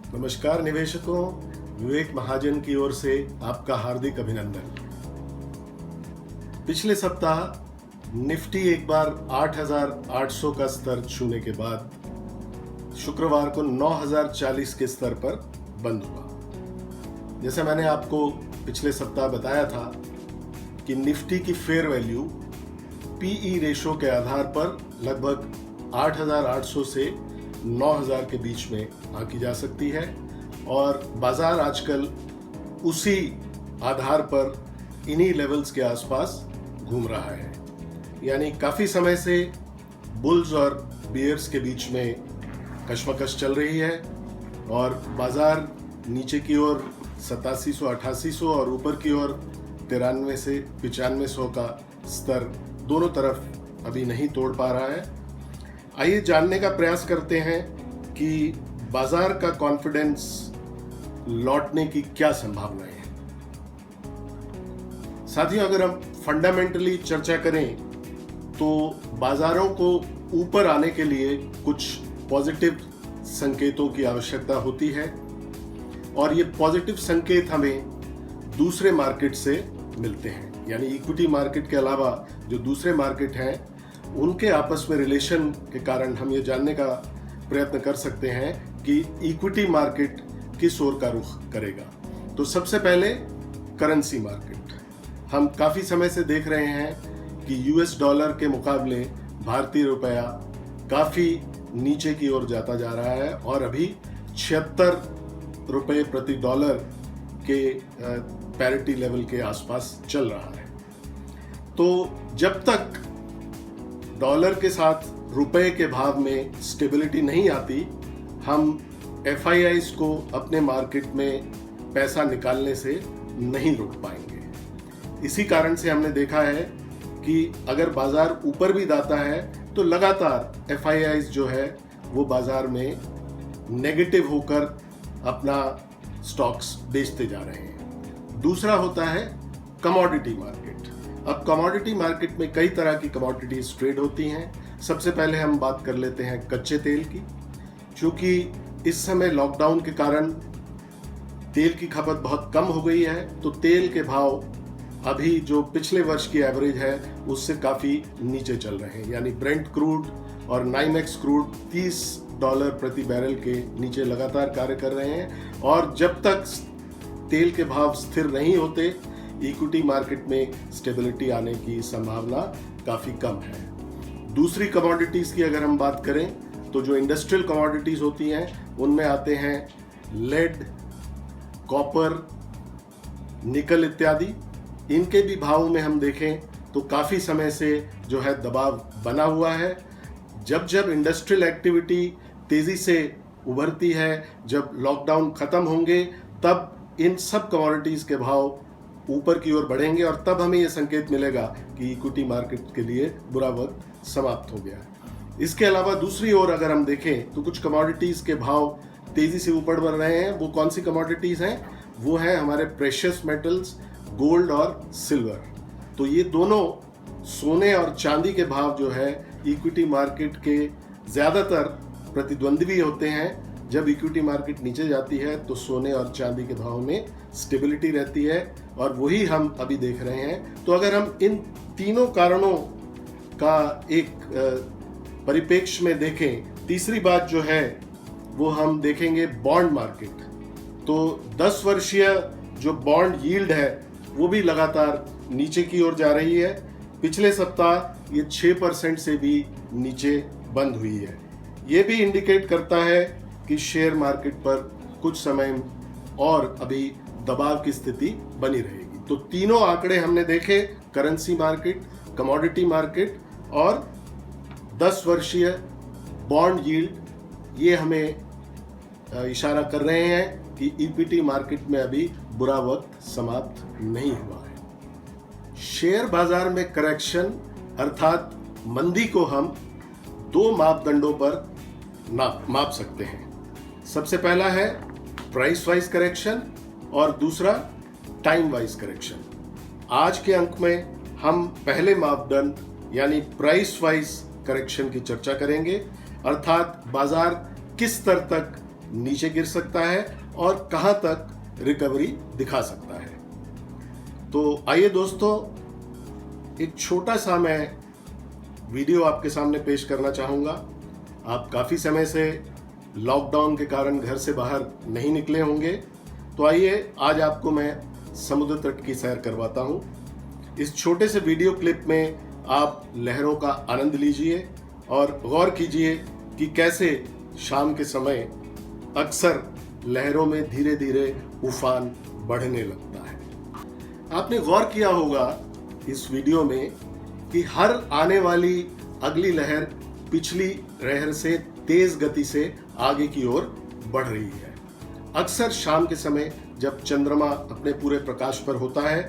नमस्कार निवेशकों, विवेक महाजन की ओर से आपका हार्दिक अभिनंदन। पिछले सप्ताह निफ्टी एक बार 8,800 का स्तर छूने के बाद शुक्रवार को 9,040 के स्तर पर बंद हुआ। जैसे मैंने आपको पिछले सप्ताह बताया था कि निफ्टी की फेयर वैल्यू पीई रेशो के आधार पर लगभग 8,800 से 9,000 के बीच में आंकी जा सकती है और बाजार आजकल उसी आधार पर इन्हीं लेवल्स के आसपास घूम रहा है। यानी काफ़ी समय से बुल्स और बियर्स के बीच में कशमकश चल रही है और बाजार नीचे की ओर 8700, 8800 और ऊपर की ओर 93 से 9500 का स्तर दोनों तरफ अभी नहीं तोड़ पा रहा है। आइए जानने का प्रयास करते हैं कि बाजार का कॉन्फिडेंस लौटने की क्या संभावनाएं हैं। साथियों, अगर हम फंडामेंटली चर्चा करें तो बाजारों को ऊपर आने के लिए कुछ पॉजिटिव संकेतों की आवश्यकता होती है और ये पॉजिटिव संकेत हमें दूसरे मार्केट से मिलते हैं। यानी इक्विटी मार्केट के अलावा जो दूसरे मार्केट हैं उनके आपस में रिलेशन के कारण हम ये जानने का प्रयत्न कर सकते हैं कि इक्विटी मार्केट किस ओर का रुख करेगा। तो सबसे पहले करेंसी मार्केट। हम काफ़ी समय से देख रहे हैं कि यूएस डॉलर के मुकाबले भारतीय रुपया काफ़ी नीचे की ओर जाता जा रहा है और अभी 76 रुपये प्रति डॉलर के पैरिटी लेवल के आसपास चल रहा है। तो जब तक डॉलर के साथ रुपए के भाव में स्टेबिलिटी नहीं आती, हम एफआईआईज को अपने मार्केट में पैसा निकालने से नहीं रोक पाएंगे। इसी कारण से हमने देखा है कि अगर बाजार ऊपर भी जाता है तो लगातार एफआईआईज जो है वो बाजार में नेगेटिव होकर अपना स्टॉक्स बेचते जा रहे हैं। दूसरा होता है कमोडिटी मार्केट। अब कमोडिटी मार्केट में कई तरह की कमोडिटीज ट्रेड होती हैं। सबसे पहले हम बात कर लेते हैं कच्चे तेल की। क्योंकि इस समय लॉकडाउन के कारण तेल की खपत बहुत कम हो गई है तो तेल के भाव अभी जो पिछले वर्ष की एवरेज है उससे काफ़ी नीचे चल रहे हैं। यानी ब्रेंट क्रूड और नाइमेक्स क्रूड $30 प्रति बैरल के नीचे लगातार कार्य कर रहे हैं और जब तक तेल के भाव स्थिर नहीं होते इक्विटी मार्केट में स्टेबिलिटी आने की संभावना काफ़ी कम है। दूसरी कमोडिटीज़ की अगर हम बात करें तो जो इंडस्ट्रियल कमोडिटीज़ होती हैं उनमें आते हैं लेड, कॉपर, निकल इत्यादि। इनके भी भाव में हम देखें तो काफ़ी समय से जो है दबाव बना हुआ है। जब जब इंडस्ट्रियल एक्टिविटी तेज़ी से उभरती है, जब लॉकडाउन ख़त्म होंगे, तब इन सब कमोडिटीज़ के भाव ऊपर की ओर बढ़ेंगे और तब हमें यह संकेत मिलेगा कि इक्विटी मार्केट के लिए बुरा वक्त समाप्त हो गया है। इसके अलावा दूसरी ओर अगर हम देखें तो कुछ कमोडिटीज़ के भाव तेज़ी से ऊपर बढ़ रहे हैं। वो कौन सी कमोडिटीज़ हैं? वो है हमारे प्रेशियस मेटल्स, गोल्ड और सिल्वर। तो ये दोनों सोने और चांदी के भाव जो है इक्विटी मार्केट के ज़्यादातर प्रतिद्वंद्वी होते हैं। जब इक्विटी मार्केट नीचे जाती है तो सोने और चांदी के भाव में स्टेबिलिटी रहती है और वही हम अभी देख रहे हैं। तो अगर हम इन तीनों कारणों का एक परिप्रेक्ष्य में देखें, तीसरी बात जो है वो हम देखेंगे बॉन्ड मार्केट। तो 10 वर्षीय जो बॉन्ड यील्ड है वो भी लगातार नीचे की ओर जा रही है। पिछले सप्ताह ये 6% से भी नीचे बंद हुई है। ये भी इंडिकेट करता है कि शेयर मार्केट पर कुछ समय और अभी दबाव की स्थिति बनी रहेगी। तो तीनों आंकड़े हमने देखे, करेंसी मार्केट, कमोडिटी मार्केट और 10 वर्षीय बॉन्ड यील्ड, ये हमें इशारा कर रहे हैं कि इक्विटी मार्केट में अभी बुरा वक्त समाप्त नहीं हुआ है। शेयर बाजार में करेक्शन अर्थात मंदी को हम 2 मापदंडों पर माप सकते हैं। सबसे पहला है प्राइस वाइज करेक्शन और दूसरा टाइम वाइज करेक्शन। आज के अंक में हम पहले मापदंड यानी प्राइस वाइज करेक्शन की चर्चा करेंगे, अर्थात बाजार किस स्तर तक नीचे गिर सकता है और कहां तक रिकवरी दिखा सकता है। तो आइए दोस्तों, एक छोटा सा मैं वीडियो आपके सामने पेश करना चाहूँगा। आप काफ़ी समय से लॉकडाउन के कारण घर से बाहर नहीं निकले होंगे, तो आइए आज आपको मैं समुद्र तट की सैर करवाता हूँ। इस छोटे से वीडियो क्लिप में आप लहरों का आनंद लीजिए और गौर कीजिए कि कैसे शाम के समय अक्सर लहरों में धीरे धीरे उफान बढ़ने लगता है। आपने गौर किया होगा इस वीडियो में कि हर आने वाली अगली लहर पिछली लहर से तेज गति से आगे की ओर बढ़ रही है। अक्सर शाम के समय जब चंद्रमा अपने पूरे प्रकाश पर होता है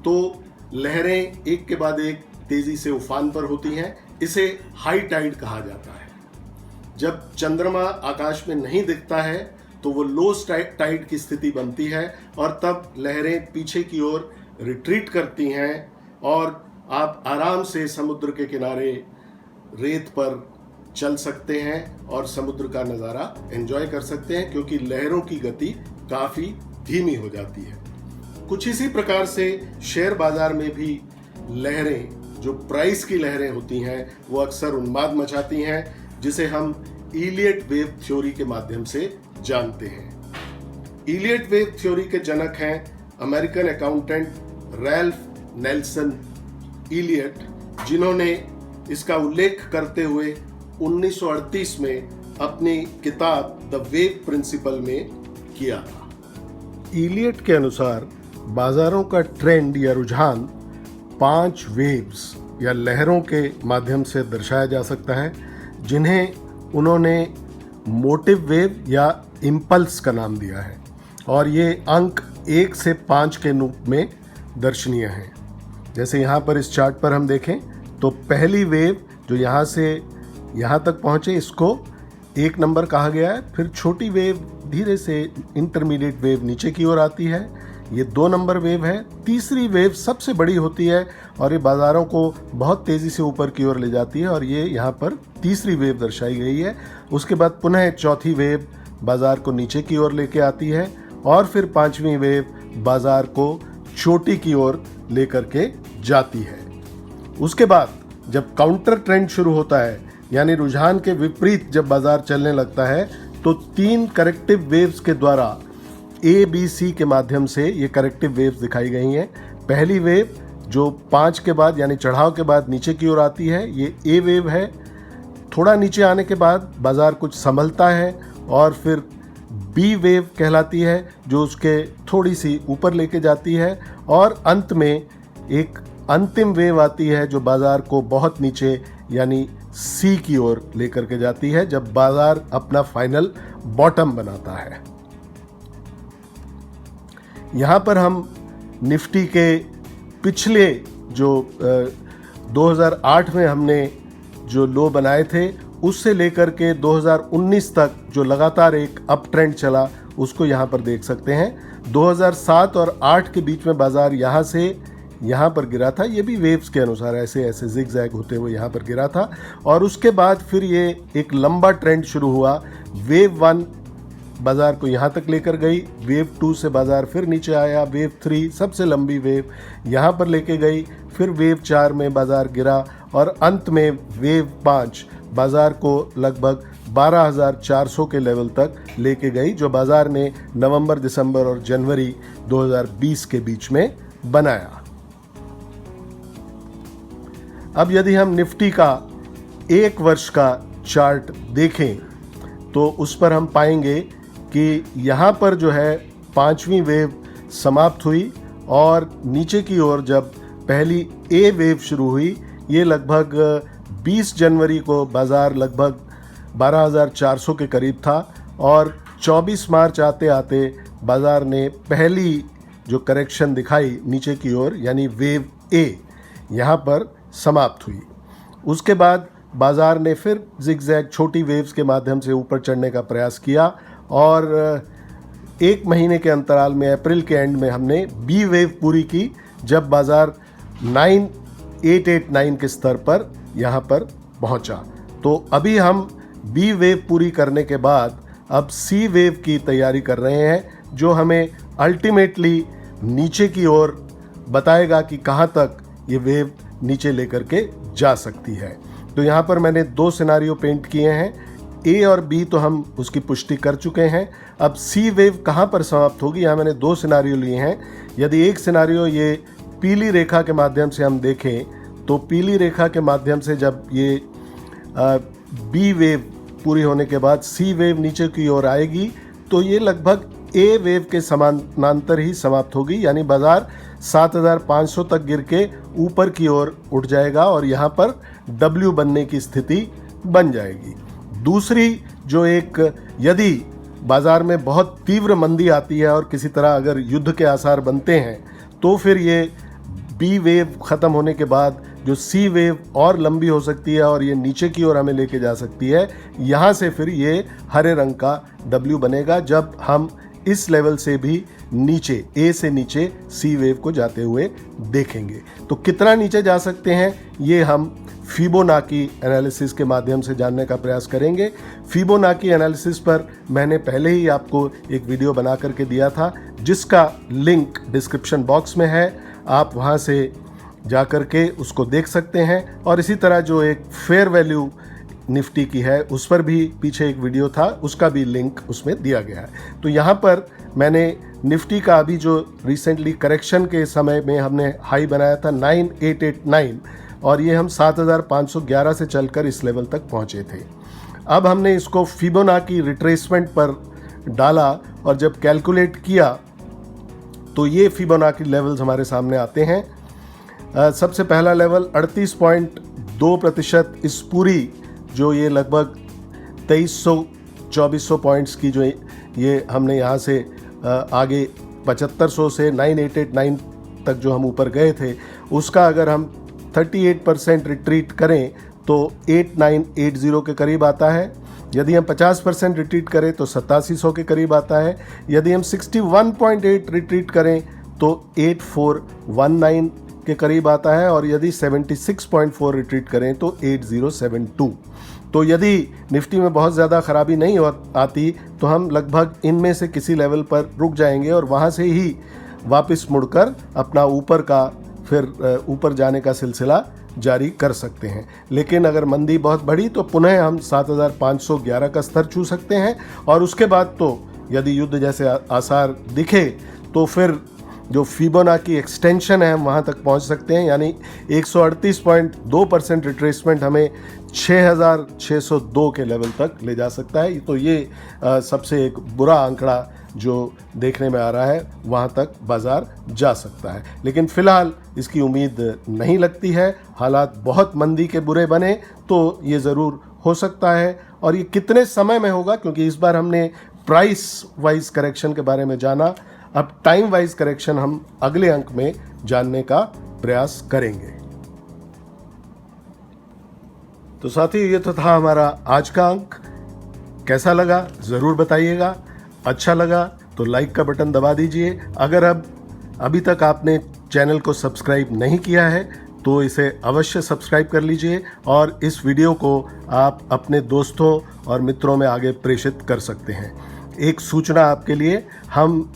तो लहरें एक के बाद एक तेजी से उफान पर होती हैं। इसे हाई टाइड कहा जाता है। जब चंद्रमा आकाश में नहीं दिखता है तो वो लो टाइड की स्थिति बनती है और तब लहरें पीछे की ओर रिट्रीट करती हैं और आप आराम से समुद्र के किनारे रेत पर चल सकते हैं और समुद्र का नज़ारा एंजॉय कर सकते हैं, क्योंकि लहरों की गति काफ़ी धीमी हो जाती है। कुछ इसी प्रकार से शेयर बाजार में भी लहरें, जो प्राइस की लहरें होती हैं, वो अक्सर उन्माद मचाती हैं, जिसे हम इलियट वेव थ्योरी के माध्यम से जानते हैं। इलियट वेव थ्योरी के जनक हैं American accountant Ralph Nelson Elliott, जिन्होंने इसका उल्लेख करते हुए 1938 में अपनी किताब द वेव प्रिंसिपल में किया था। इलियट के अनुसार बाजारों का ट्रेंड या रुझान 5 वेव्स या लहरों के माध्यम से दर्शाया जा सकता है, जिन्हें उन्होंने मोटिव वेव या इम्पल्स का नाम दिया है और ये अंक 1 से 5 के रूप में दर्शनीय हैं। जैसे यहाँ पर इस चार्ट पर हम देखें तो पहली वेव जो यहाँ से यहाँ तक पहुँचे, इसको 1 नंबर कहा गया है। फिर छोटी वेव धीरे से इंटरमीडिएट वेव नीचे की ओर आती है, ये 2 नंबर वेव है। तीसरी वेव सबसे बड़ी होती है और ये बाज़ारों को बहुत तेज़ी से ऊपर की ओर ले जाती है और ये यहाँ पर तीसरी वेव दर्शाई गई है। उसके बाद पुनः चौथी वेव बाज़ार को नीचे की ओर लेके आती है और फिर 5वीं वेव बाज़ार को चोटी की ओर लेकर के जाती है। उसके बाद जब काउंटर ट्रेंड शुरू होता है, यानी रुझान के विपरीत जब बाजार चलने लगता है, तो 3 करेक्टिव वेव्स के द्वारा ABC के माध्यम से ये करेक्टिव वेव्स दिखाई गई हैं। पहली वेव जो 5 के बाद यानी चढ़ाव के बाद नीचे की ओर आती है, ये A वेव है। थोड़ा नीचे आने के बाद बाजार कुछ संभलता है और फिर B वेव कहलाती है, जो उसके थोड़ी सी ऊपर लेके जाती है और अंत में एक अंतिम वेव आती है जो बाजार को बहुत नीचे यानी C की ओर लेकर के जाती है, जब बाजार अपना फाइनल बॉटम बनाता है। यहाँ पर हम निफ्टी के पिछले जो 2008 में हमने जो लो बनाए थे, उससे लेकर के 2019 तक जो लगातार एक अप ट्रेंड चला, उसको यहाँ पर देख सकते हैं। 2007 और 8 के बीच में बाजार यहाँ से यहाँ पर गिरा था, ये भी वेव्स के अनुसार ऐसे ऐसे जिगजैग होते हुए यहाँ पर गिरा था और उसके बाद फिर ये एक लंबा ट्रेंड शुरू हुआ। वेव 1 बाजार को यहाँ तक लेकर गई, वेव 2 से बाजार फिर नीचे आया, वेव 3 सबसे लंबी वेव यहाँ पर लेके गई, फिर वेव 4 में बाजार गिरा और अंत में वेव 5 बाजार को लगभग 12,400 के लेवल तक लेके गई, जो बाजार ने नवंबर, दिसंबर और जनवरी 2020 के बीच में बनाया। अब यदि हम निफ्टी का 1 वर्ष का चार्ट देखें तो उस पर हम पाएंगे कि यहाँ पर जो है 5वीं वेव समाप्त हुई और नीचे की ओर जब पहली A वेव शुरू हुई, ये लगभग 20 जनवरी को बाज़ार लगभग 12,400 के करीब था और 24 मार्च आते आते बाज़ार ने पहली जो करेक्शन दिखाई नीचे की ओर यानी वेव A यहाँ पर समाप्त हुई। उसके बाद बाज़ार ने फिर जिगजैग छोटी वेव्स के माध्यम से ऊपर चढ़ने का प्रयास किया और 1 महीने के अंतराल में अप्रैल के एंड में हमने B वेव पूरी की, जब बाज़ार 9889 के स्तर पर यहाँ पर पहुँचा। तो अभी हम B वेव पूरी करने के बाद अब सी वेव की तैयारी कर रहे हैं, जो हमें अल्टीमेटली नीचे की ओर बताएगा कि कहाँ तक ये वेव नीचे लेकर के जा सकती है। तो यहाँ पर मैंने 2 सिनारियो पेंट किए हैं, ए और बी तो हम उसकी पुष्टि कर चुके हैं। अब सी वेव कहाँ पर समाप्त होगी, यहाँ मैंने 2 सिनारियो लिए हैं। यदि एक सिनारियो ये पीली रेखा के माध्यम से हम देखें, तो पीली रेखा के माध्यम से जब ये बी वेव पूरी होने के बाद सी वेव नीचे की ओर आएगी, तो ये लगभग ए वेव के समानांतर ही समाप्त होगी, यानी बाजार 7500 तक गिर के ऊपर की ओर उठ जाएगा और यहाँ पर डब्ल्यू बनने की स्थिति बन जाएगी। दूसरी जो एक, यदि बाजार में बहुत तीव्र मंदी आती है और किसी तरह अगर युद्ध के आसार बनते हैं, तो फिर ये बी वेव ख़त्म होने के बाद जो सी वेव और लंबी हो सकती है और ये नीचे की ओर हमें लेके जा सकती है। यहाँ से फिर ये हरे रंग का डब्ल्यू बनेगा जब हम इस लेवल से भी नीचे, ए से नीचे सी वेव को जाते हुए देखेंगे। तो कितना नीचे जा सकते हैं ये हम फिबोनाची एनालिसिस के माध्यम से जानने का प्रयास करेंगे। फिबोनाची एनालिसिस पर मैंने पहले ही आपको एक वीडियो बना करके दिया था, जिसका लिंक डिस्क्रिप्शन बॉक्स में है, आप वहाँ से जा कर के उसको देख सकते हैं। और इसी तरह जो एक फेयर वैल्यू निफ्टी की है, उस पर भी पीछे एक वीडियो था, उसका भी लिंक उसमें दिया गया है। तो यहाँ पर मैंने निफ्टी का अभी जो रिसेंटली करेक्शन के समय में हमने हाई बनाया था 9889, और ये हम 7511 से चलकर इस लेवल तक पहुँचे थे। अब हमने इसको फिबोनाची रिट्रेसमेंट पर डाला और जब कैलकुलेट किया तो ये फिबोनाची लेवल्स हमारे सामने आते हैं। सबसे पहला लेवल 38.2%, इस पूरी जो ये लगभग 2300-2400 पॉइंट्स की जो ये हमने यहाँ से आगे 7500 से 9889 तक जो हम ऊपर गए थे, उसका अगर हम 38% रिट्रीट करें तो 8980 के करीब आता है। यदि हम 50% रिट्रीट करें तो 8700 के करीब आता है। यदि हम 61.8 रिट्रीट करें तो 8419 के करीब आता है, और यदि 76.4 रिट्रीट करें तो 8072। तो यदि निफ्टी में बहुत ज़्यादा खराबी नहीं आती तो हम लगभग इनमें से किसी लेवल पर रुक जाएंगे और वहाँ से ही वापस मुड़कर अपना ऊपर का फिर ऊपर जाने का सिलसिला जारी कर सकते हैं। लेकिन अगर मंदी बहुत बढ़ी तो पुनः हम 7511 का स्तर छू सकते हैं, और उसके बाद तो यदि युद्ध जैसे आसार दिखे तो फिर जो फिबोनाची एक्सटेंशन है हम वहाँ तक पहुँच सकते हैं, यानी 138.2% रिट्रेसमेंट हमें 6602 के लेवल तक ले जा सकता है। तो ये सबसे एक बुरा आंकड़ा जो देखने में आ रहा है, वहाँ तक बाज़ार जा सकता है। लेकिन फ़िलहाल इसकी उम्मीद नहीं लगती है। हालात बहुत मंदी के बुरे बने तो ये ज़रूर हो सकता है, और ये कितने समय में होगा, क्योंकि इस बार हमने प्राइस वाइज करेक्शन के बारे में जाना, अब टाइम वाइज करेक्शन हम अगले अंक में जानने का प्रयास करेंगे। तो साथियों, ये तो था हमारा आज का अंक। कैसा लगा ज़रूर बताइएगा। अच्छा लगा तो लाइक का बटन दबा दीजिए। अगर अभी तक आपने चैनल को सब्सक्राइब नहीं किया है तो इसे अवश्य सब्सक्राइब कर लीजिए, और इस वीडियो को आप अपने दोस्तों और मित्रों में आगे प्रेषित कर सकते हैं। एक सूचना आपके लिए, हम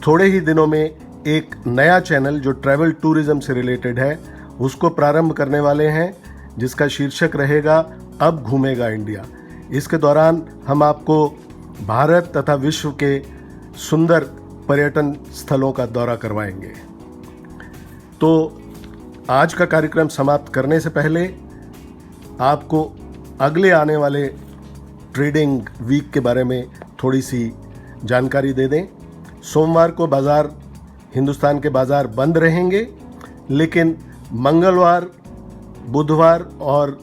थोड़े ही दिनों में एक नया चैनल जो ट्रैवल टूरिज्म से रिलेटेड है उसको प्रारंभ करने वाले हैं, जिसका शीर्षक रहेगा अब घूमेगा इंडिया। इसके दौरान हम आपको भारत तथा विश्व के सुंदर पर्यटन स्थलों का दौरा करवाएंगे। तो आज का कार्यक्रम समाप्त करने से पहले आपको अगले आने वाले ट्रेडिंग वीक के बारे में थोड़ी सी जानकारी दे दें। सोमवार को बाज़ार, हिंदुस्तान के बाज़ार बंद रहेंगे, लेकिन मंगलवार, बुधवार और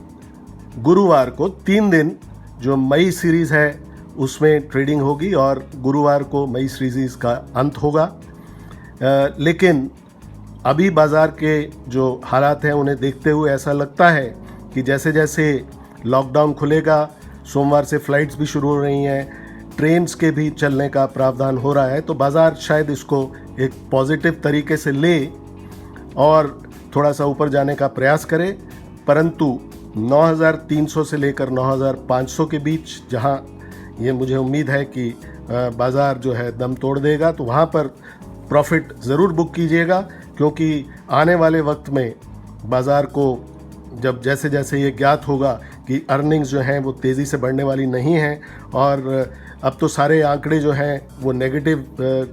गुरुवार को 3 दिन जो मई सीरीज़ है उसमें ट्रेडिंग होगी, और गुरुवार को मई सीरीज़ का अंत होगा। लेकिन अभी बाज़ार के जो हालात हैं उन्हें देखते हुए ऐसा लगता है कि जैसे जैसे लॉकडाउन खुलेगा, सोमवार से फ़्लाइट्स भी शुरू हो रही हैं, ट्रेन्स के भी चलने का प्रावधान हो रहा है, तो बाज़ार शायद इसको एक पॉजिटिव तरीके से ले और थोड़ा सा ऊपर जाने का प्रयास करे। परंतु 9300 से लेकर 9500 के बीच जहां ये मुझे उम्मीद है कि बाज़ार जो है दम तोड़ देगा, तो वहाँ पर प्रॉफिट ज़रूर बुक कीजिएगा, क्योंकि आने वाले वक्त में बाज़ार को जब जैसे जैसे ये ज्ञात होगा कि अर्निंग्स जो हैं वो तेज़ी से बढ़ने वाली नहीं हैं, और अब तो सारे आंकड़े जो हैं वो नेगेटिव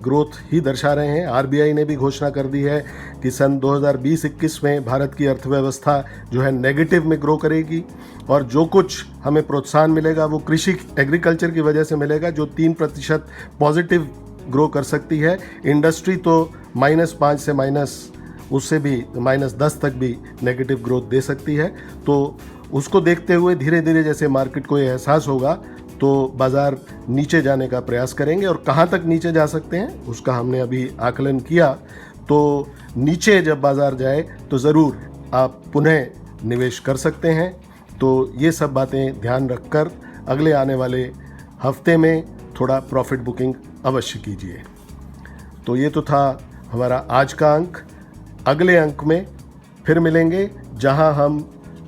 ग्रोथ ही दर्शा रहे हैं। आरबीआई ने भी घोषणा कर दी है कि सन 2020-21 में भारत की अर्थव्यवस्था जो है नेगेटिव में ग्रो करेगी, और जो कुछ हमें प्रोत्साहन मिलेगा वो कृषि एग्रीकल्चर की वजह से मिलेगा, जो 3% पॉजिटिव ग्रो कर सकती है। इंडस्ट्री तो -5 से उससे भी -10 तक भी नेगेटिव ग्रोथ दे सकती है। तो उसको देखते हुए धीरे धीरे जैसे मार्केट को ये एहसास होगा तो बाज़ार नीचे जाने का प्रयास करेंगे, और कहाँ तक नीचे जा सकते हैं उसका हमने अभी आकलन किया। तो नीचे जब बाज़ार जाए तो ज़रूर आप पुनः निवेश कर सकते हैं। तो ये सब बातें ध्यान रखकर अगले आने वाले हफ्ते में थोड़ा प्रॉफिट बुकिंग अवश्य कीजिए। तो ये तो था हमारा आज का अंक। अगले अंक में फिर मिलेंगे, जहां हम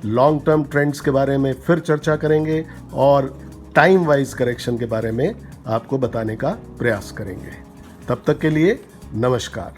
लॉन्ग टर्म ट्रेंड्स के बारे में फिर चर्चा करेंगे और टाइम वाइज करेक्शन के बारे में आपको बताने का प्रयास करेंगे। तब तक के लिए नमस्कार।